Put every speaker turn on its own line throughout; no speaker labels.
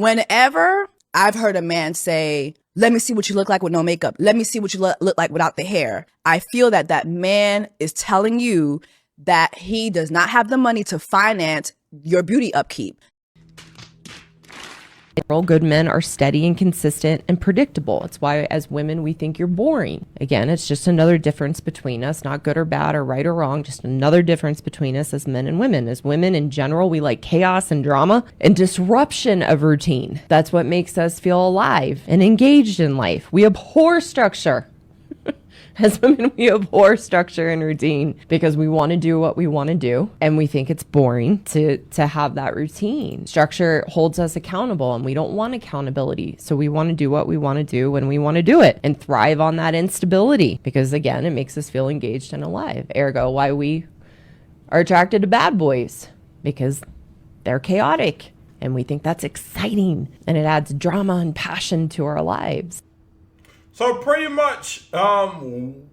Whenever I've heard a man say, let me see what you look like with no makeup, let me see what you look like without the hair, I feel that that man is telling you that he does not have the money to finance your beauty upkeep.
Good men are steady and consistent and predictable. It's why as women we think you're boring. Again, it's just another difference between us, not good or bad or right or wrong, just another difference between us as men and women. As women in general, we like chaos and drama and disruption of routine. That's what makes us feel alive and engaged in life. We abhor structure. As women, we abhor structure and routine because we want to do what we want to do, and we think it's boring to have that routine. Structure holds us accountable, and we don't want accountability. So we want to do what we want to do when we want to do it and thrive on that instability because, again, it makes us feel engaged and alive. Ergo, why we are attracted to bad boys, because they're chaotic, and we think that's exciting, and it adds drama and passion to our lives.
So pretty much, women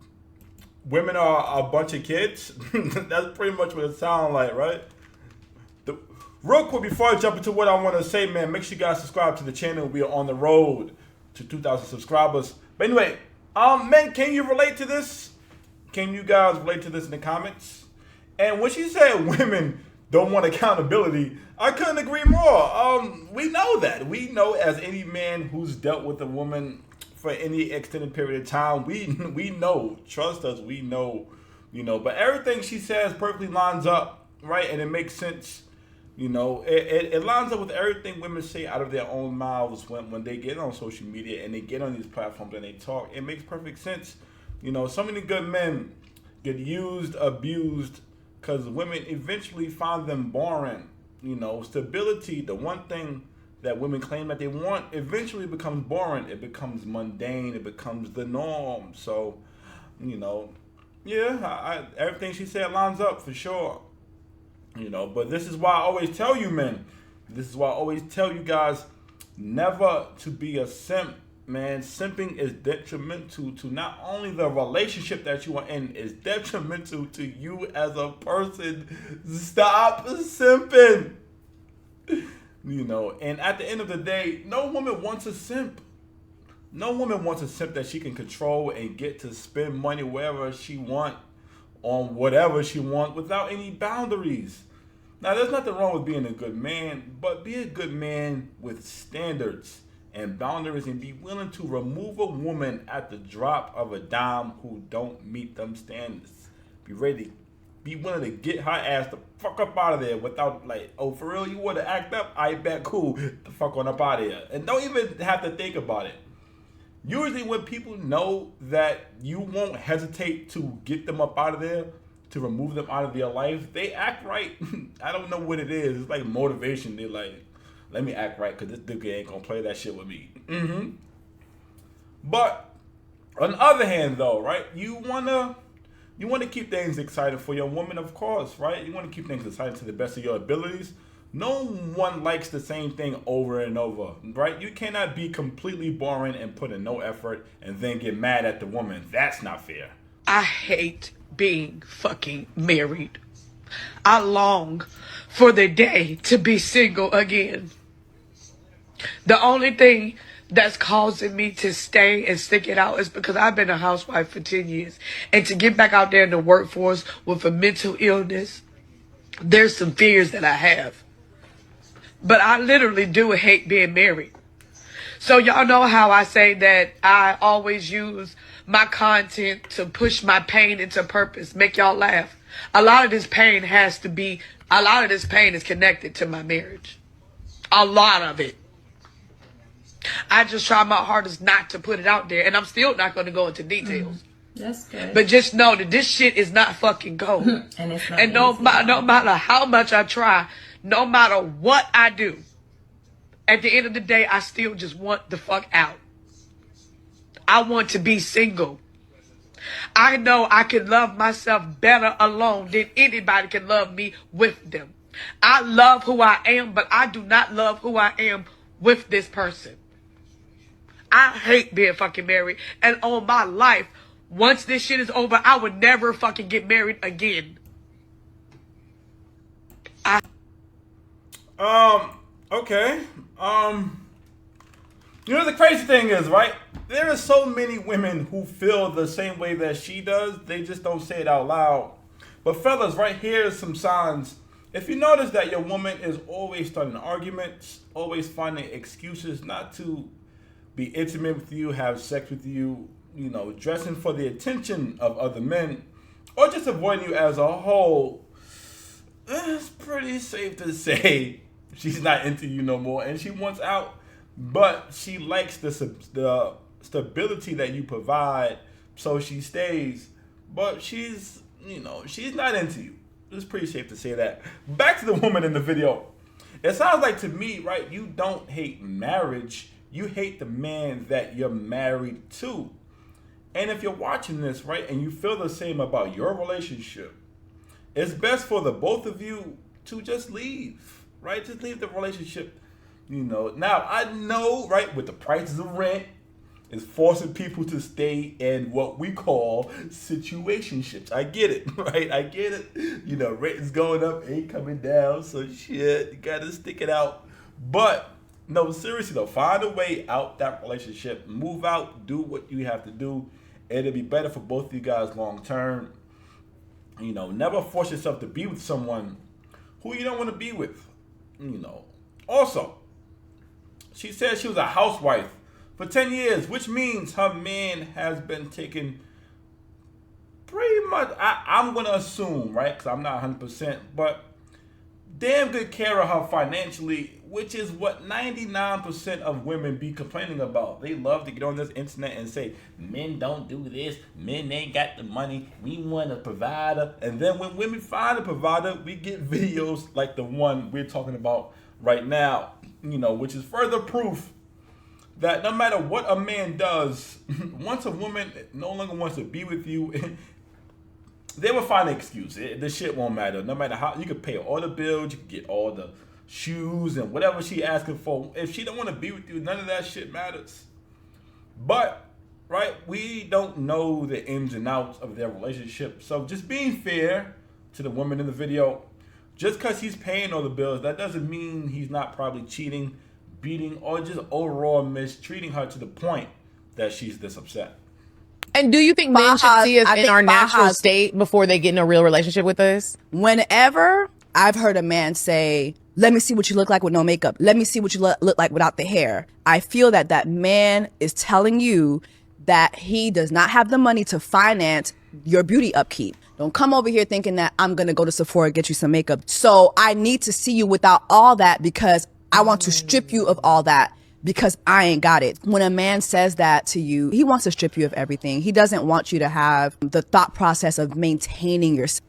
are a bunch of kids. That's pretty much what it sounds like, right? Real quick, before I jump into what I want to say, man, make sure you guys subscribe to the channel. We are on the road to 2,000 subscribers. But anyway, men, can you relate to this? Can you guys relate to this in the comments? And when she said women don't want accountability, I couldn't agree more. We know that. We know, as any man who's dealt with a woman for any extended period of time, we know, trust us, we know, but everything she says perfectly lines up, right? And it makes sense, it lines up with everything women say out of their own mouths when they get on social media and they get on these platforms and they talk. It makes perfect sense. So many good men get used, abused, because women eventually find them boring. Stability, the one thing that women claim that they want, eventually becomes boring. It becomes mundane. It becomes the norm. So, everything she said lines up for sure. But this is why I always tell you, men. This is why I always tell you guys, never to be a simp, man. Simping is detrimental to not only the relationship that you are in, it's detrimental to you as a person. Stop simping. And at the end of the day, no woman wants a simp. No woman wants a simp that she can control and get to spend money wherever she wants, on whatever she wants, without any boundaries. Now, there's nothing wrong with being a good man, but be a good man with standards and boundaries, and be willing to remove a woman at the drop of a dime who don't meet them standards. Be willing to get her ass the fuck up out of there without, like, oh, for real, you want to act up? I bet, cool, the fuck on up out of here. And don't even have to think about it. Usually when people know that you won't hesitate to get them up out of there, to remove them out of their life, they act right. I don't know what it is. It's like motivation. They're like, let me act right because this dude ain't going to play that shit with me. But on the other hand, though, right, you want to keep things exciting for your woman, of course, right? You want to keep things exciting to the best of your abilities. No one likes the same thing over and over, right? You cannot be completely boring and put in no effort and then get mad at the woman. That's not fair.
I hate being fucking married. I long for the day to be single again. The only thing that's causing me to stay and stick it out is because I've been a housewife for 10 years. And to get back out there in the workforce with a mental illness, there's some fears that I have. But I literally do hate being married. So y'all know how I say that I always use my content to push my pain into purpose, make y'all laugh. A lot of this pain is connected to my marriage. A lot of it. I just try my hardest not to put it out there, and I'm still not going to go into details.
That's good.
But just know that this shit is not fucking gold.
And it's not.
And no matter how much I try, no matter what I do, at the end of the day, I still just want the fuck out. I want to be single. I know I can love myself better alone than anybody can love me with them. I love who I am, but I do not love who I am with this person. I hate being fucking married. And on my life, once this shit is over, I would never fucking get married again.
Okay. You know the crazy thing is, right? There are so many women who feel the same way that she does. They just don't say it out loud. But fellas, right here is some signs. If you notice that your woman is always starting arguments, always finding excuses not to be intimate with you, have sex with you, you know, dressing for the attention of other men, or just avoiding you as a whole, it's pretty safe to say she's not into you no more and she wants out. But she likes the stability that you provide, so she stays. But she's, you know, she's not into you. It's pretty safe to say that. Back to the woman in the video. It sounds like to me, right, you don't hate marriage. You hate the man that you're married to. And if you're watching this, right, and you feel the same about your relationship, it's best for the both of you to just leave, right? Just leave the relationship. You know, now I know, right, with the prices of rent, it's forcing people to stay in what we call situationships. I get it, right? I get it. You know, rent is going up, ain't coming down, so shit, you gotta stick it out. But no, seriously though, find a way out that relationship. Move out, do what you have to do. It'll be better for both of you guys long term. You know, never force yourself to be with someone who you don't want to be with. You know. Also, she said she was a housewife for 10 years, which means her man has been taking pretty much, I'm going to assume, right, because I'm not 100%, but damn good care of her financially, which is what 99% of women be complaining about. They love to get on this internet and say, men don't do this, men ain't got the money, we want a provider. And then when women find a provider, we get videos like the one we're talking about right now, you know, which is further proof that no matter what a man does, once a woman no longer wants to be with you, they will find an excuse. The shit won't matter. No matter how, you can pay all the bills, you can get all the shoes and whatever she asking for. If she don't want to be with you, none of that shit matters. But, right, we don't know the ins and outs of their relationship. So just being fair to the woman in the video, just because he's paying all the bills, that doesn't mean he's not probably cheating, beating, or just overall mistreating her to the point that she's this upset.
And do you think men should see us in our natural state before they get in a real relationship with us?
Whenever I've heard a man say, let me see what you look like with no makeup, let me see what you look like without the hair, I feel that that man is telling you that he does not have the money to finance your beauty upkeep. Don't come over here thinking that I'm going to go to Sephora, get you some makeup. So I need to see you without all that because I want to strip you of all that because I ain't got it. When a man says that to you, he wants to strip you of everything. He doesn't want you to have the thought process of maintaining yourself.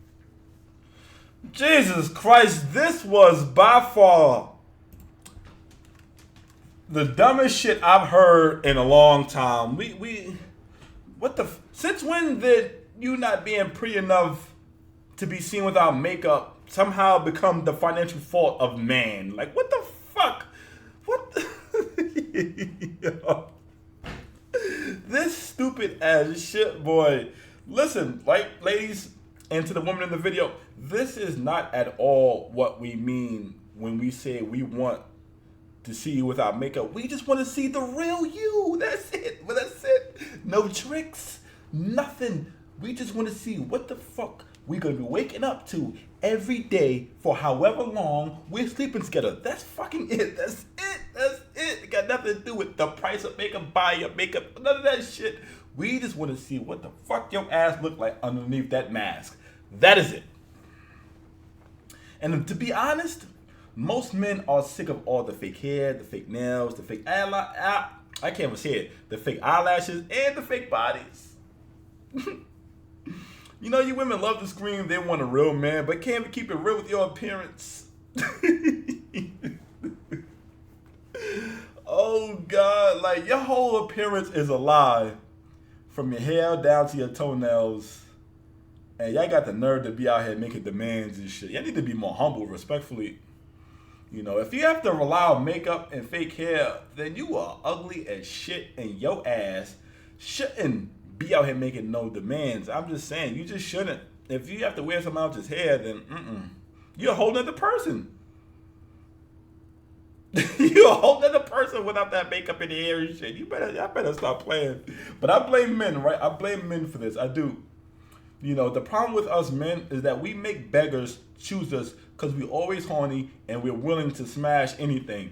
Jesus Christ, this was by far the dumbest shit I've heard in a long time. Since when did you not being pretty enough to be seen without makeup somehow become the financial fault of man? Like, what the fuck? What the Yo. This stupid ass shit, boy. Listen, right, ladies, and to the woman in the video, this is not at all what we mean when we say we want to see you without makeup. We just want to see the real you. That's it. But that's it. No tricks. Nothing. We just want to see what the fuck we're going to be waking up to every day for however long we're sleeping together. That's fucking it. That's it. That's it. It got nothing to do with the price of makeup, buy your makeup, none of that shit. We just want to see what the fuck your ass look like underneath that mask. That is it. And to be honest, most men are sick of all the fake hair, the fake nails, the fake I can't even say it. The fake eyelashes and the fake bodies. You know, you women love to scream they want a real man, but can't even keep it real with your appearance. Oh God, like your whole appearance is a lie. From your hair down to your toenails. And y'all got the nerve to be out here making demands and shit. Y'all need to be more humble, respectfully. You know, if you have to rely on makeup and fake hair, then you are ugly as shit and your ass shouldn't be out here making no demands. I'm just saying, you just shouldn't. If you have to wear something else's hair, then you're a whole nother person. You a whole other person without that makeup in the hair and shit. Y'all better stop playing. But I blame men, right? I blame men for this. I do. You know, the problem with us men is that we make beggars choose us because we're always horny and we're willing to smash anything.